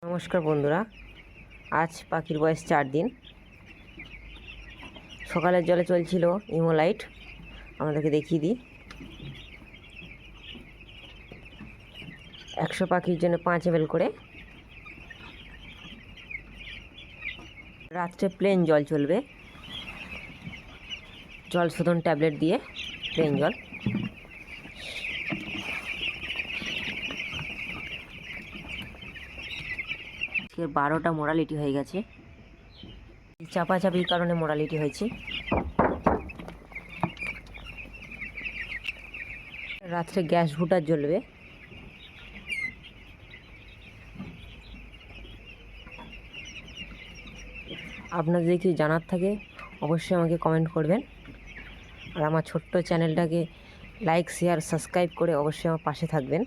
নমস্কার বন্ধুরা, আজ পাখির বয়স 4 দিন। সকালের জলে চলছিল ইমোলাইট, আমাদেরকে দেখিয়ে দিই। 100 পাখির জন্য 5 ml করে। রাত্রে প্লেন জল চলবে, জল শোধন ট্যাবলেট দিয়ে প্লেন জল। আজকে 12টা মোরালিটি হয়ে গেছে, চাপাচাপির কারণে মোরালিটি হয়েছে। রাত্রে গ্যাস ভুটার জ্বলবে। আপনাদের যদি কিছু জানার থাকে অবশ্যই আমাকে কমেন্ট করবেন, আর আমার ছোট্ট চ্যানেলটাকে লাইক শেয়ার সাবস্ক্রাইব করে অবশ্যই আমার পাশে থাকবেন।